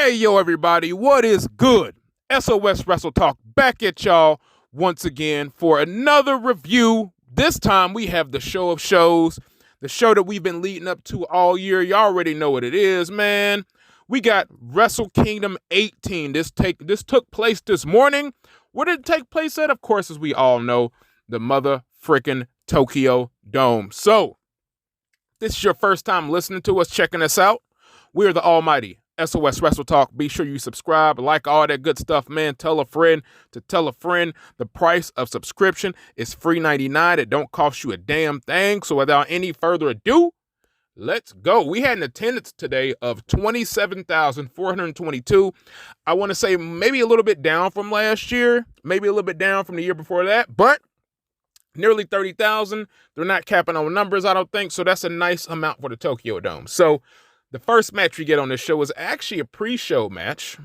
Hey, yo, everybody, what is good? SOS Wrestle Talk back at y'all once again for another review. This time we have the show of shows, the show that we've been leading up to all year. You already know what it is, man. We got Wrestle Kingdom 18. This took place this morning. Where did it take place at? Of course, as we all know, the mother frickin' Tokyo Dome. So, this is your first time listening to us, checking us out. We're the almighty SOS Wrestle Talk. Be sure you subscribe, like all that good stuff, man. Tell a friend to tell a friend. The price of subscription is $3.99. It don't cost you a damn thing. So without any further ado, let's go. We had an attendance today of 27,422. I want to say maybe a little bit down from last year, maybe a little bit down from the year before that, but nearly 30,000. They're not capping on numbers, I don't think. So that's a nice amount for the Tokyo Dome. So the first match we get on this show was actually a pre-show match.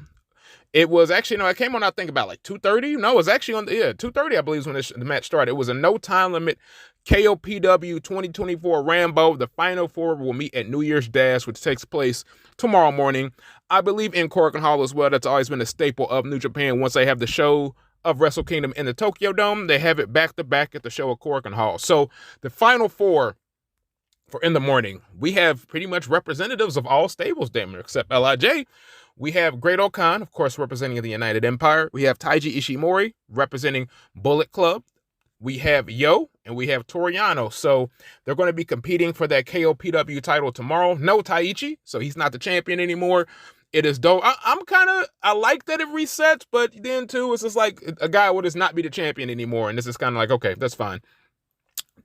It was actually, it came on, I think, about like 2:30. No, it was actually on, 2:30, I believe, is when the match started. It was a no time limit KOPW 2024 Rambo. The final four will meet at New Year's Dash, which takes place tomorrow morning. I believe in Korakuen Hall as well. That's always been a staple of New Japan. Once they have the show of Wrestle Kingdom in the Tokyo Dome, they have it back-to-back at the show of Korakuen Hall. So the final four for in the morning, we have pretty much representatives of all stables, damn near, except LIJ. We have Great-O-Khan, of course, representing the United Empire. We have Taiji Ishimori, representing Bullet Club. We have Yo, and we have Toriano. So they're going to be competing for that KOPW title tomorrow. No Taichi, so he's not the champion anymore. It is dope. I like that it resets, but then too, it's just like a guy would just not be the champion anymore. And this is kind of like, okay, that's fine.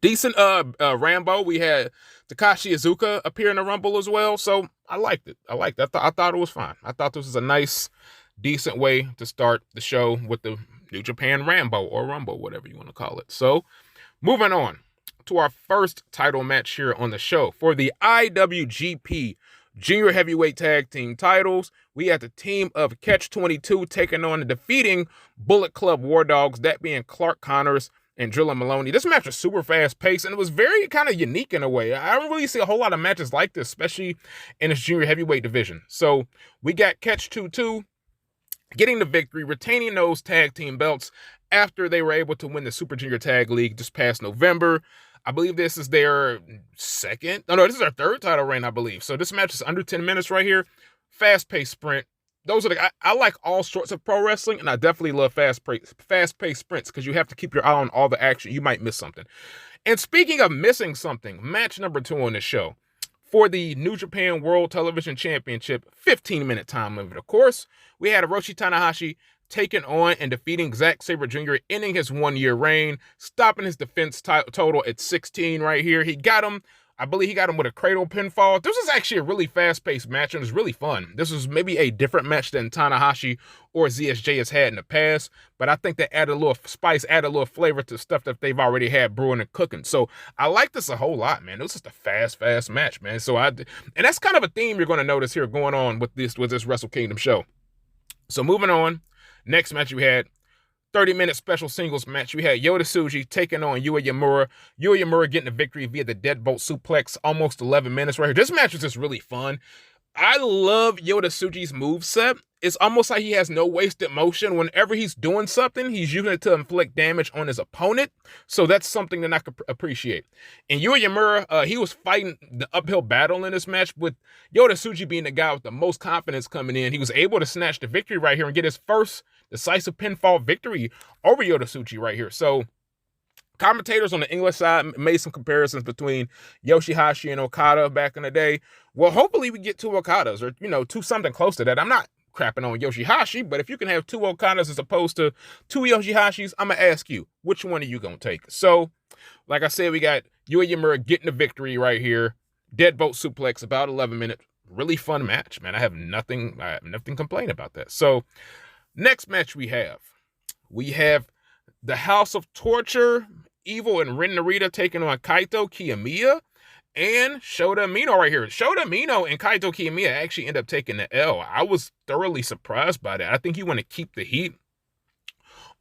Decent Rambo. We had Takashi Iizuka appear in the Rumble as well, so I liked it. I thought it was fine. I thought this was a nice, decent way to start the show with the New Japan Rambo or Rumble, whatever you want to call it. So, moving on to our first title match here on the show for the IWGP Junior Heavyweight Tag Team titles. We had the team of Catch-22 taking on and defeating Bullet Club War Dogs, that being Clark Connors and Drilla Maloney. This match was super fast-paced, and it was very kind of unique in a way. I don't really see a whole lot of matches like this, especially in this junior heavyweight division. So we got Catch-22 getting the victory, retaining those tag team belts after they were able to win the Super Junior Tag League just past November. I believe this is their this is their third title reign, I believe. So this match is under 10 minutes right here. Fast-paced sprint. I like all sorts of pro wrestling, and I definitely love fast-paced sprints because you have to keep your eye on all the action. You might miss something. And speaking of missing something, match number 2 on this show for the New Japan World Television Championship, 15-minute time limit, of course. We had Hiroshi Tanahashi taking on and defeating Zack Sabre Jr., ending his one-year reign, stopping his defense total at 16 right here. I believe he got him with a cradle pinfall. This was actually a really fast-paced match, and it was really fun. This was maybe a different match than Tanahashi or ZSJ has had in the past, but I think they added a little spice, added a little flavor to stuff that they've already had brewing and cooking. So I like this a whole lot, man. It was just a fast match, man. And that's kind of a theme you're going to notice here going on with this Wrestle Kingdom show. So moving on, next match we had 30-minute special singles match. We had Yota Tsuji taking on Yuya Uemura. Yuya Uemura getting the victory via the deadbolt suplex, almost 11 minutes right here. This match was just really fun. I love Yota Tsuji's moveset. It's almost like he has no wasted motion. Whenever he's doing something, he's using it to inflict damage on his opponent. So that's something that I could appreciate. And Yuya Uemura, he was fighting the uphill battle in this match with Yota Tsuji being the guy with the most confidence coming in. He was able to snatch the victory right here and get his first decisive pinfall victory over Yota Tsuji right here. So commentators on the English side made some comparisons between YOSHI-HASHI and Okada back in the day. Well, hopefully we get 2 Okadas or, to something close to that. I'm not crapping on YOSHI-HASHI, but if you can have 2 Okadas as opposed to 2 YOSHI-HASHIs, I'm going to ask you, which one are you going to take? So, like I said, we got Yuya Uemura getting the victory right here. Deadbolt suplex, about 11 minutes. Really fun match, man. I have nothing to complain about that. So, next match we have the House of Torture, Evil and Ren Narita taking on Kaito, Kiyomiya, and Shota Umino right here. Shota Umino and Kaito Kiyomiya actually end up taking the L. I was thoroughly surprised by that. I think you want to keep the heat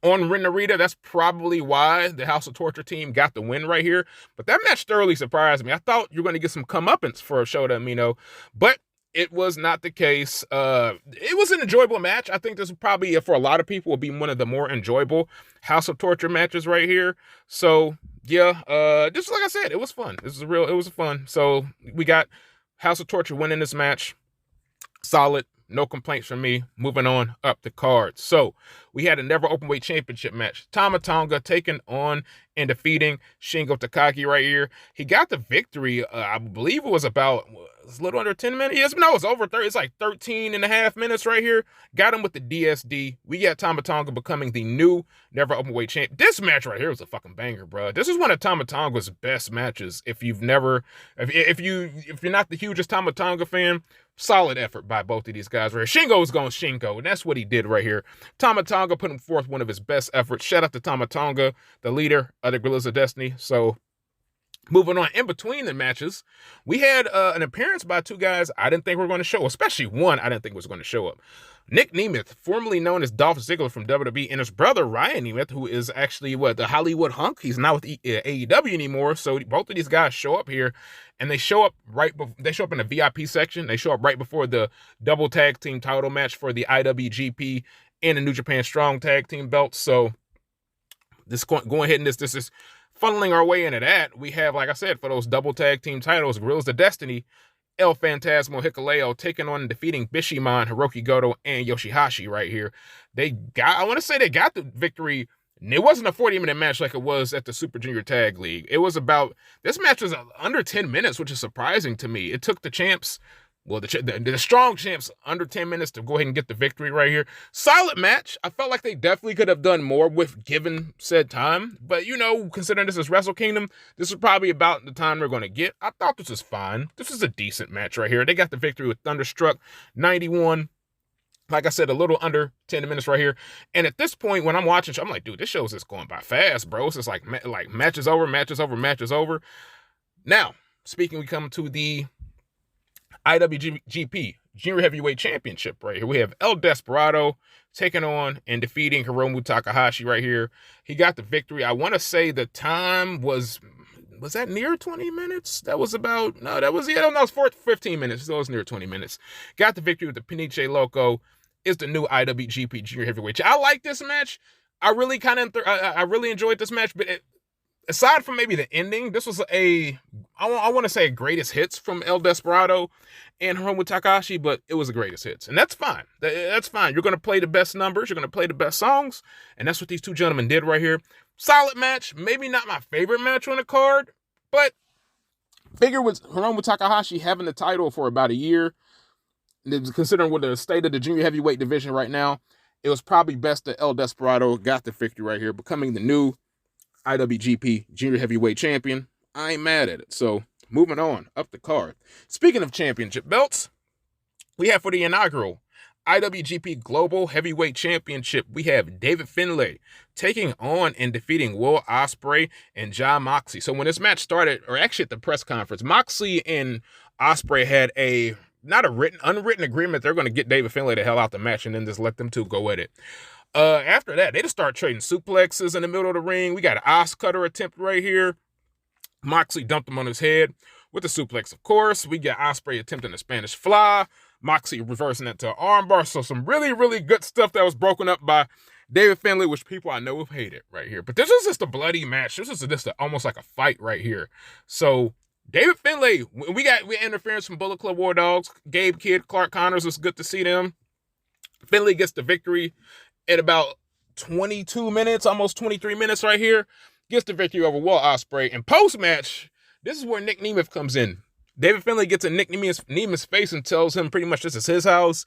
on Ren Narita. That's probably why the House of Torture team got the win right here. But that match thoroughly surprised me. I thought you were going to get some comeuppance for Shota Umino, but it was not the case. It was an enjoyable match. I think this would probably, for a lot of people, will be one of the more enjoyable House of Torture matches right here. So, yeah, just like I said, it was fun. It was fun. So, we got House of Torture winning this match. Solid. No complaints from me. Moving on up the card. So, we had a Never Openweight Championship match. Tama Tonga taking on and defeating Shingo Takagi right here. He got the victory. I believe it was a little under 10 minutes. Yes, no, it's over 30. It's like 13 and a half minutes right here. Got him with the DSD. We got Tama Tonga becoming the new Never Openweight champ. This match right here was a fucking banger, bro. This is one of Tama Tonga's best matches. If you're not the hugest Tama Tonga fan, solid effort by both of these guys right here. Shingo was going Shingo, and that's what he did right here. Tama Tonga putting forth one of his best efforts. Shout out to Tama Tonga, the leader of the Gorillas of Destiny. So, moving on, in between the matches, we had an appearance by two guys I didn't think were going to show, especially one I didn't think was going to show up. Nick Nemeth, formerly known as Dolph Ziggler from WWE, and his brother Ryan Nemeth, who is actually the Hollywood hunk. He's not with AEW anymore. So both of these guys show up here, and they show up they show up in the VIP section. They show up right before the double tag team title match for the IWGP and the New Japan Strong Tag Team belts. So going ahead and this is funneling our way into that. We have, like I said, for those double tag team titles, Gorillas of Destiny, El Phantasmo, Hikuleo taking on and defeating Bishamon, Hirooki, Goto, and YOSHI-HASHI right here. I want to say they got the victory. It wasn't a 40-minute match like it was at the Super Junior Tag League. This match was under 10 minutes, which is surprising to me. It took the champs, the strong champs, under 10 minutes to go ahead and get the victory right here. Solid match. I felt like they definitely could have done more with given said time. But, considering this is Wrestle Kingdom, this is probably about the time they're going to get. I thought this was fine. This is a decent match right here. They got the victory with Thunderstruck 91. Like I said, a little under 10 minutes right here. And at this point, when I'm watching, I'm like, dude, this show's just going by fast, bro. It's just like matches over, matches over, matches over. Now, we come to the IWGP Junior Heavyweight Championship right here. We have El Desperado taking on and defeating Hiromu Takahashi right here. He got the victory. I want to say the time was that near 20 minutes? That was 15 minutes. So it was near 20 minutes. Got the victory with the Peniche Loco. Is the new IWGP Junior Heavyweight. I like this match. I really enjoyed this match, but aside from maybe the ending, this was I want to say greatest hits from El Desperado and Hiromu Takahashi, but it was the greatest hits. And that's fine. That's fine. You're going to play the best numbers. You're going to play the best songs. And that's what these two gentlemen did right here. Solid match. Maybe not my favorite match on the card, but figure with Hiromu Takahashi having the title for about a year, considering what the state of the junior heavyweight division right now, it was probably best that El Desperado got the victory right here, becoming the new IWGP Junior Heavyweight Champion. I ain't mad at it. So, moving on up the card. Speaking of championship belts, we have for the inaugural IWGP Global Heavyweight Championship, we have David Finlay taking on and defeating Will Ospreay and Jon Moxley. So when this match started, or actually at the press conference, Moxley and Ospreay had unwritten agreement they're going to get David Finlay the hell out the match and then just let them two go at it. After that, they just start trading suplexes in the middle of the ring. We got an Os cutter attempt right here. Moxley dumped him on his head with the suplex, of course. We got Ospreay attempting a Spanish fly. Moxley reversing that to an armbar. So some really, really good stuff that was broken up by David Finlay, which people I know have hated right here. But this is just a bloody match. This is just almost like a fight right here. So David Finlay, we interference from Bullet Club War Dogs, Gabe Kidd, Clark Connors. It's good to see them. Finlay gets the victory at about 22 minutes, almost 23 minutes right here. Gets the victory over Will Ospreay. And post-match, this is where Nick Nemeth comes in. David Finlay gets in Nick Nemeth's face and tells him pretty much this is his house.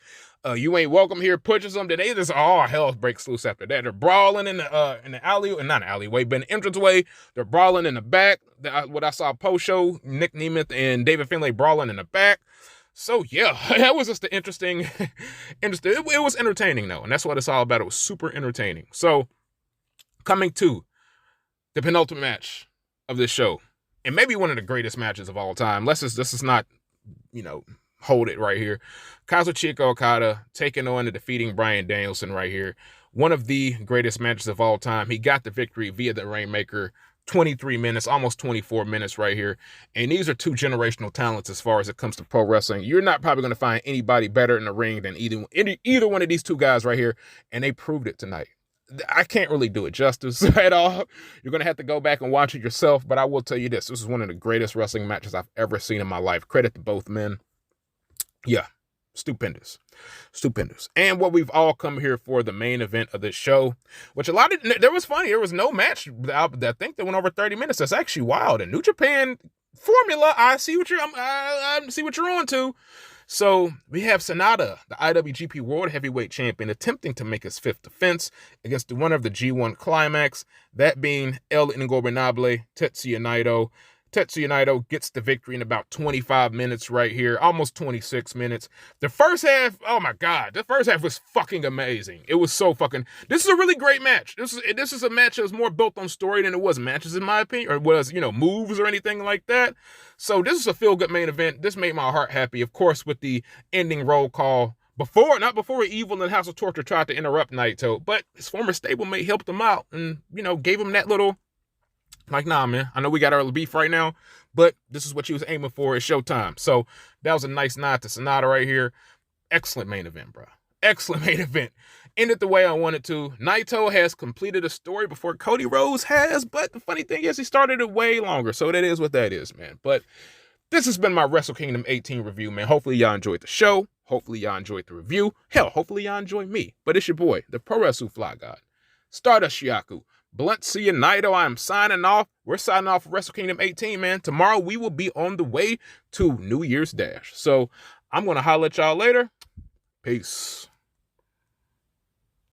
You ain't welcome here. Pushes him. Then all hell breaks loose after that. They're brawling in the alleyway, not an alleyway, but an entranceway. They're brawling in the back. What I saw post-show, Nick Nemeth and David Finlay brawling in the back. So, yeah, that was just interesting. It was entertaining, though, and that's what it's all about. It was super entertaining. So, coming to the penultimate match of this show, and maybe one of the greatest matches of all time. This is not, hold it right here. Kazuchika Okada taking on and defeating Bryan Danielson right here. One of the greatest matches of all time. He got the victory via the Rainmaker 23 minutes, almost 24 minutes right here. And these are two generational talents as far as it comes to pro wrestling. You're not probably going to find anybody better in the ring than either one of these two guys right here. And they proved it tonight. I can't really do it justice at all. You're going to have to go back and watch it yourself. But I will tell you this. This is one of the greatest wrestling matches I've ever seen in my life. Credit to both men. Yeah. Stupendous. And what we've all come here for, the main event of this show, which there was no match that I think that went over 30 minutes. That's actually wild. And New Japan formula, I see what you're on to. So we have SANADA, the IWGP World Heavyweight Champion, attempting to make his fifth defense against the winner of the G1 Climax, that being El Ingobernable, Tetsuya Naito. Tetsuya Naito gets the victory in about 25 minutes right here, almost 26 minutes. The first half, oh my God, the first half was fucking amazing. It was so fucking, this is a really great match. This is a match that was more built on story than it was matches in my opinion, or was, moves or anything like that. So this is a feel-good main event. This made my heart happy, of course, with the ending roll call. Not before Evil and House of Torture tried to interrupt Naito, but his former stablemate helped him out and, gave him that little, like, nah, man, I know we got our beef right now, but this is what you was aiming for. It's showtime. So that was a nice nod to SANADA right here. Excellent main event, bro. Excellent main event. Ended the way I wanted to. Naito has completed a story before Cody Rhodes has, but the funny thing is he started it way longer, so that is what that is, man. But this has been my Wrestle Kingdom 18 review, man. Hopefully y'all enjoyed the show. Hopefully y'all enjoyed the review. Hell, hopefully y'all enjoyed me. But it's your boy, the Pro Wrestle Fly God, Stardust Yaku. Blunt Sea Naito, I am signing off. We're signing off for Wrestle Kingdom 18, man. Tomorrow we will be on the way to New Year's Dash. So I'm going to holler at y'all later. Peace.